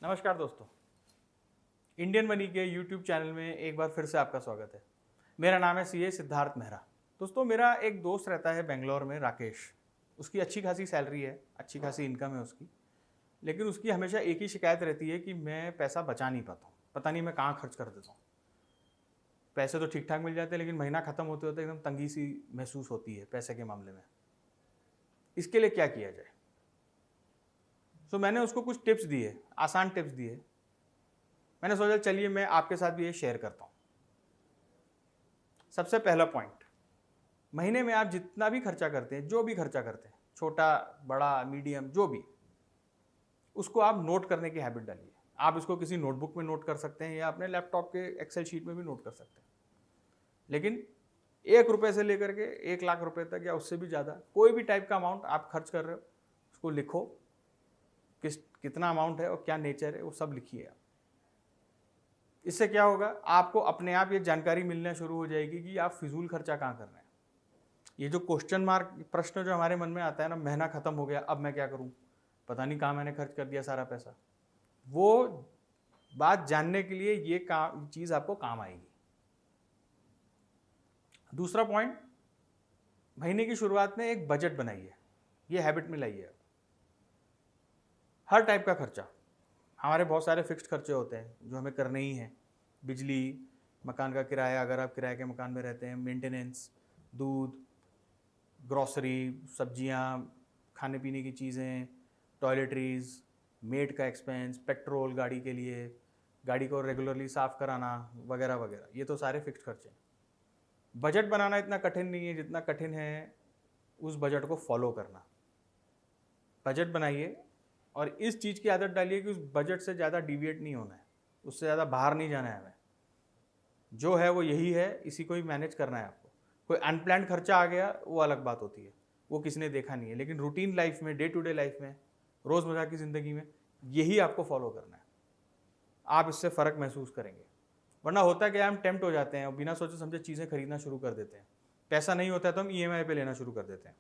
नमस्कार दोस्तों, Indian money के यूट्यूब चैनल में एक बार फिर से आपका स्वागत है। मेरा नाम है सीए सिद्धार्थ मेहरा। दोस्तों, मेरा एक दोस्त रहता है बेंगलोर में, राकेश। उसकी अच्छी खासी सैलरी है, अच्छी खासी इनकम है उसकी, लेकिन उसकी हमेशा एक ही शिकायत रहती है कि मैं पैसा बचा नहीं पाता हूँ, पता नहीं मैं कहाँ खर्च कर देता हूँ। पैसे तो ठीक ठाक मिल जाते हैं, लेकिन महीना ख़त्म होते होते एकदम तंगी सी महसूस होती है पैसे के मामले में। इसके लिए क्या किया जाए? तो मैंने उसको कुछ टिप्स दिए, आसान टिप्स दिए। मैंने सोचा चलिए मैं आपके साथ भी ये शेयर करता हूँ। सबसे पहला पॉइंट, महीने में आप जितना भी खर्चा करते हैं, जो भी खर्चा करते हैं, छोटा बड़ा मीडियम जो भी, उसको आप नोट करने की हैबिट डालिए। आप इसको किसी नोटबुक में नोट कर सकते हैं या अपने लैपटॉप के एक्सेल शीट में भी नोट कर सकते हैं। लेकिन 1 रुपये से लेकर के 1 लाख रुपए तक या उससे भी ज़्यादा कोई भी टाइप का अमाउंट आप खर्च कर रहे हो, उसको लिखो। कितना अमाउंट है और क्या नेचर है वो सब लिखिए आप। इससे क्या होगा, आपको अपने आप ये जानकारी मिलना शुरू हो जाएगी कि आप फिजूल खर्चा कहाँ कर रहे हैं। ये जो क्वेश्चन मार्क प्रश्न जो हमारे मन में आता है ना, महीना खत्म हो गया अब मैं क्या करूँ, पता नहीं कहाँ मैंने खर्च कर दिया सारा पैसा, वो बात जानने के लिए ये चीज़ आपको काम आएगी। दूसरा पॉइंट, महीने की शुरुआत में एक बजट बनाइए। ये हैबिट में लाइए। हर टाइप का खर्चा, हमारे बहुत सारे फिक्स्ड खर्चे होते हैं जो हमें करने ही हैं। बिजली, मकान का किराया अगर आप किराए के मकान में रहते हैं, मेंटेनेंस, दूध, ग्रॉसरी, सब्जियां, खाने पीने की चीज़ें, टॉयलेटरीज़, मेड का एक्सपेंस, पेट्रोल गाड़ी के लिए, गाड़ी को रेगुलरली साफ़ कराना वगैरह वगैरह, ये तो सारे फिक्स्ड खर्चे हैं। बजट बनाना इतना कठिन नहीं है जितना कठिन है उस बजट को फॉलो करना। बजट बनाइए और इस चीज़ की आदत डालिए कि उस बजट से ज़्यादा डिविएट नहीं होना है, उससे ज़्यादा बाहर नहीं जाना है हमें। जो है वो यही है, इसी को ही मैनेज करना है आपको। कोई अनप्लान्ड खर्चा आ गया वो अलग बात होती है, वो किसी ने देखा नहीं है, लेकिन रूटीन लाइफ में, डे टू डे लाइफ में, रोज़मर्रा की ज़िंदगी में यही आपको फॉलो करना है। आप इससे फ़र्क महसूस करेंगे। वरना होता है कि हम टेम्प्ट हो जाते हैं और बिना सोचे समझे चीज़ें खरीदना शुरू कर देते हैं। पैसा नहीं होता है तो हम ईएमआई पे लेना शुरू कर देते हैं।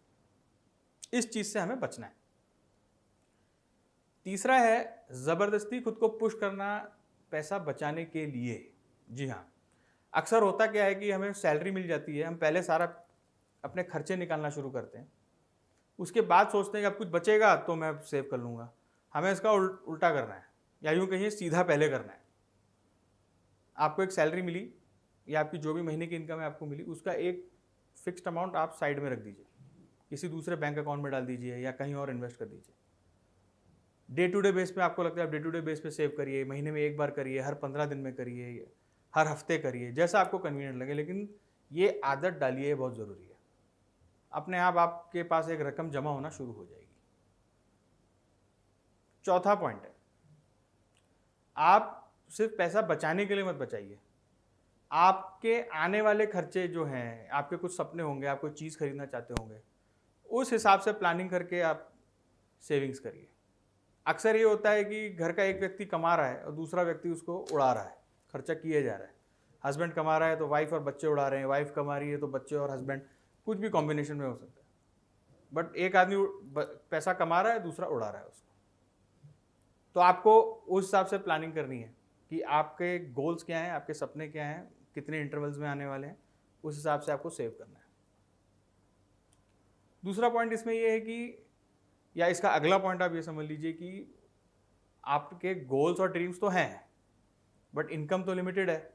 इस चीज़ से हमें बचना है। तीसरा है ज़बरदस्ती खुद को पुश करना पैसा बचाने के लिए। जी हाँ, अक्सर होता क्या है कि हमें सैलरी मिल जाती है, हम पहले सारा अपने खर्चे निकालना शुरू करते हैं, उसके बाद सोचते हैं कि अब कुछ बचेगा तो मैं सेव कर लूँगा। हमें इसका उल्टा करना है, या यूँ कहिए सीधा पहले करना है। आपको एक सैलरी मिली या आपकी जो भी महीने की इनकम है आपको मिली, उसका एक फिक्स्ड अमाउंट आप साइड में रख दीजिए, किसी दूसरे बैंक अकाउंट में डाल दीजिए या कहीं और इन्वेस्ट कर दीजिए। डे टू डे बेस पे आपको लगता है आप डे टू डे बेस पे सेव करिए, महीने में एक बार करिए, हर 15 दिन में करिए, हर हफ्ते करिए, जैसा आपको कन्वीनियंट लगे, लेकिन ये आदत डालिए, बहुत ज़रूरी है। अपने आप आपके पास एक रकम जमा होना शुरू हो जाएगी। चौथा पॉइंट है, आप सिर्फ पैसा बचाने के लिए मत बचाइए। आपके आने वाले खर्चे जो हैं, आपके कुछ सपने होंगे, आप कोई चीज़ खरीदना चाहते होंगे, उस हिसाब से प्लानिंग करके आप सेविंग्स करिए। अक्सर ये होता है कि घर का एक व्यक्ति कमा रहा है और दूसरा व्यक्ति उसको उड़ा रहा है, खर्चा किए जा रहा है। हस्बैंड कमा रहा है तो वाइफ और बच्चे उड़ा रहे हैं, वाइफ कमा रही है तो बच्चे और हस्बैंड, कुछ भी कॉम्बिनेशन में हो सकता है। बट एक आदमी पैसा कमा रहा है, दूसरा उड़ा रहा है उसको। तो आपको उस हिसाब से प्लानिंग करनी है कि आपके गोल्स क्या हैं, आपके सपने क्या हैं, कितने इंटरवल्स में आने वाले हैं, उस हिसाब से आपको सेव करना है। दूसरा पॉइंट इसमें यह है कि, या इसका अगला पॉइंट आप ये समझ लीजिए कि आपके गोल्स और ड्रीम्स तो हैं, बट इनकम तो लिमिटेड है।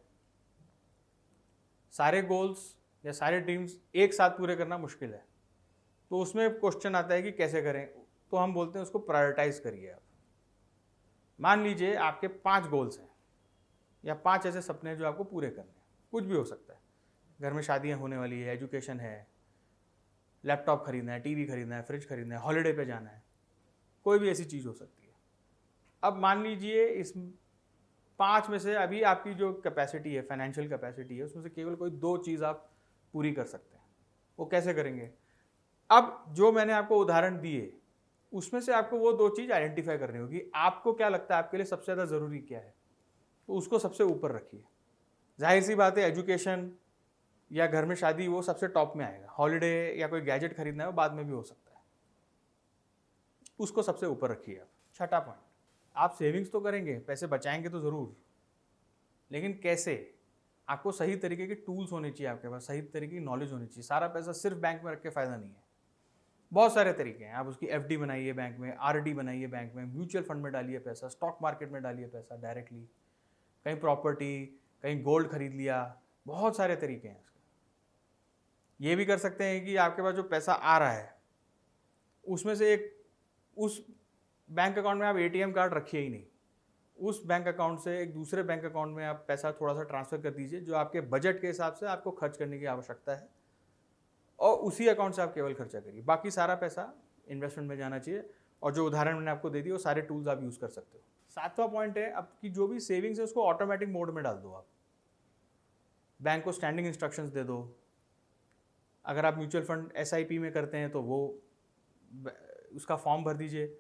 सारे गोल्स या सारे ड्रीम्स एक साथ पूरे करना मुश्किल है। तो उसमें क्वेश्चन आता है कि कैसे करें, तो हम बोलते हैं उसको प्रायोरिटाइज करिए आप। मान लीजिए आपके 5 गोल्स हैं या 5 ऐसे सपने हैं जो आपको पूरे करने हैं, कुछ भी हो सकता है। घर में शादियां होने वाली है, एजुकेशन है, लैपटॉप खरीदना है, टीवी खरीदना है, फ्रिज खरीदना है, हॉलीडे पे जाना है, कोई भी ऐसी चीज़ हो सकती है। अब मान लीजिए इस 5 में से अभी आपकी जो कैपेसिटी है, फाइनेंशियल कैपेसिटी है, उसमें से केवल कोई 2 चीज़ आप पूरी कर सकते हैं। वो कैसे करेंगे? अब जो मैंने आपको उदाहरण दिए उसमें से आपको वो 2 चीज़ आइडेंटिफाई करनी होगी। आपको क्या लगता है आपके लिए सबसे ज़्यादा ज़रूरी क्या है, तो उसको सबसे ऊपर रखिए। जाहिर सी बात है, एजुकेशन या घर में शादी वो सबसे टॉप में आएगा। हॉलीडे या कोई गैजेट खरीदना है वो बाद में भी हो सकता है, उसको सबसे ऊपर रखिए आप। छठा पॉइंट, आप सेविंग्स तो करेंगे, पैसे बचाएंगे तो ज़रूर, लेकिन कैसे? आपको सही तरीके के टूल्स होने चाहिए आपके पास, सही तरीके की नॉलेज होनी चाहिए। सारा पैसा सिर्फ बैंक में रख के फ़ायदा नहीं है। बहुत सारे तरीके हैं। आप उसकी एफडी बनाइए बैंक में, आरडी बनाइए बैंक में, म्यूचुअल फंड में डालिए पैसा, स्टॉक मार्केट में डालिए पैसा डायरेक्टली, कहीं प्रॉपर्टी, कहीं गोल्ड खरीद लिया, बहुत सारे तरीके हैं इसके। ये भी कर सकते हैं कि आपके पास जो पैसा आ रहा है उसमें से एक उस बैंक अकाउंट में आप एटीएम कार्ड रखिए ही नहीं, उस बैंक अकाउंट से एक दूसरे बैंक अकाउंट में आप पैसा थोड़ा सा ट्रांसफ़र कर दीजिए जो आपके बजट के हिसाब से आपको खर्च करने की आवश्यकता है, और उसी अकाउंट से आप केवल खर्चा करिए। बाकी सारा पैसा इन्वेस्टमेंट में जाना चाहिए, और जो उदाहरण मैंने आपको दे दिए वो सारे टूल्स आप यूज़ कर सकते हो। 7वां पॉइंट है, आपकी जो भी सेविंग्स है उसको ऑटोमेटिक मोड में डाल दो। आप बैंक को स्टैंडिंग इंस्ट्रक्शंस दे दो। अगर आप म्यूचुअल फंड एसआईपी में करते हैं तो वो उसका फॉर्म भर दीजिए,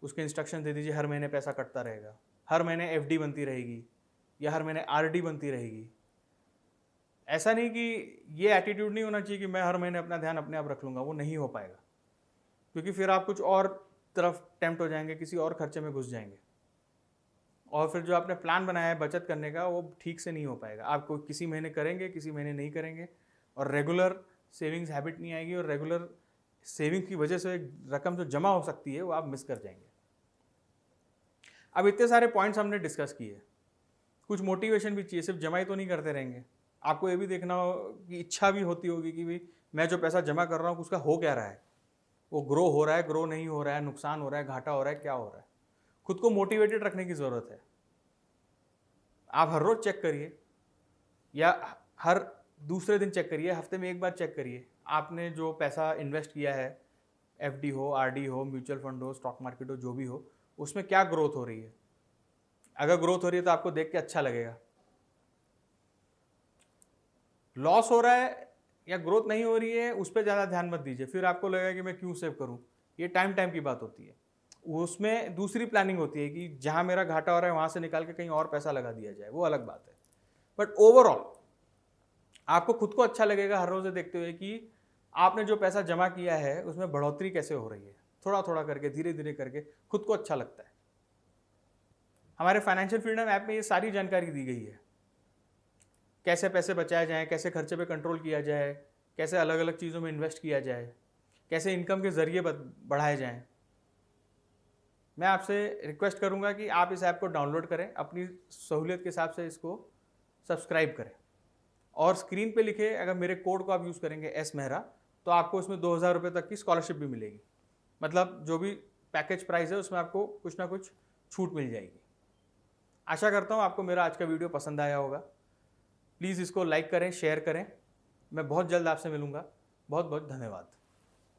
उसके इंस्ट्रक्शन दे दीजिए, हर महीने पैसा कटता रहेगा, हर महीने एफडी बनती रहेगी या हर महीने आरडी बनती रहेगी। ऐसा नहीं कि ये एटीट्यूड नहीं होना चाहिए कि मैं हर महीने अपना ध्यान अपने आप रख लूँगा, वो नहीं हो पाएगा, क्योंकि फिर आप कुछ और तरफ टेम्प्ट हो जाएंगे, किसी और खर्चे में घुस जाएंगे, और फिर जो आपने प्लान बनाया है बचत करने का वो ठीक से नहीं हो पाएगा। आपको किसी महीने करेंगे, किसी महीने नहीं करेंगे, और रेगुलर सेविंग्स हैबिट नहीं आएगी, और रेगुलर सेविंग की वजह से रकम जो जमा हो सकती है वो आप मिस कर जाएंगे। अब इतने सारे पॉइंट्स हमने डिस्कस किए, कुछ मोटिवेशन भी चाहिए, सिर्फ जमा ही तो नहीं करते रहेंगे। आपको ये भी देखना हो कि इच्छा भी होती होगी कि भाई मैं जो पैसा जमा कर रहा हूँ उसका हो क्या रहा है, वो ग्रो हो रहा है, ग्रो नहीं हो रहा है, नुकसान हो रहा है, घाटा हो रहा है, क्या हो रहा है। खुद को मोटिवेटेड रखने की ज़रूरत है। आप हर रोज़ चेक करिए या हर दूसरे दिन चेक करिए, हफ्ते में एक बार चेक करिए आपने जो पैसा इन्वेस्ट किया है, एफडी हो, आरडी हो, म्यूचुअल फंड हो, स्टॉक मार्केट हो, जो भी हो, उसमें क्या ग्रोथ हो रही है। अगर ग्रोथ हो रही है तो आपको देख के अच्छा लगेगा। लॉस हो रहा है या ग्रोथ नहीं हो रही है उस पर ज़्यादा ध्यान मत दीजिए, फिर आपको लगेगा कि मैं क्यों सेव करूं। ये टाइम की बात होती है। उसमें दूसरी प्लानिंग होती है कि जहां मेरा घाटा हो रहा है वहां से निकाल के कहीं और पैसा लगा दिया जाए, वो अलग बात है। बट ओवरऑल आपको खुद को अच्छा लगेगा हर रोज़ देखते हुए कि आपने जो पैसा जमा किया है उसमें बढ़ोतरी कैसे हो रही है, थोड़ा थोड़ा करके, धीरे धीरे करके खुद को अच्छा लगता है। हमारे फाइनेंशियल फ्रीडम ऐप में ये सारी जानकारी दी गई है, कैसे पैसे बचाए जाएं, कैसे खर्चे पे कंट्रोल किया जाए, कैसे अलग अलग चीज़ों में इन्वेस्ट किया जाए, कैसे इनकम के ज़रिए बढ़ाए जाएं। मैं आपसे रिक्वेस्ट करूंगा कि आप इस ऐप को डाउनलोड करें, अपनी सहूलियत के हिसाब से इसको सब्सक्राइब करें, और स्क्रीन पे लिखे अगर मेरे कोड को आप यूज़ करेंगे एस मेहरा, तो आपको उसमें 2000 रुपये तक की स्कॉलरशिप भी मिलेगी। मतलब जो भी पैकेज प्राइस है उसमें आपको कुछ ना कुछ छूट मिल जाएगी। आशा करता हूँ आपको मेरा आज का वीडियो पसंद आया होगा। प्लीज़ इसको लाइक करें, शेयर करें। मैं बहुत जल्द आपसे मिलूँगा। बहुत बहुत धन्यवाद।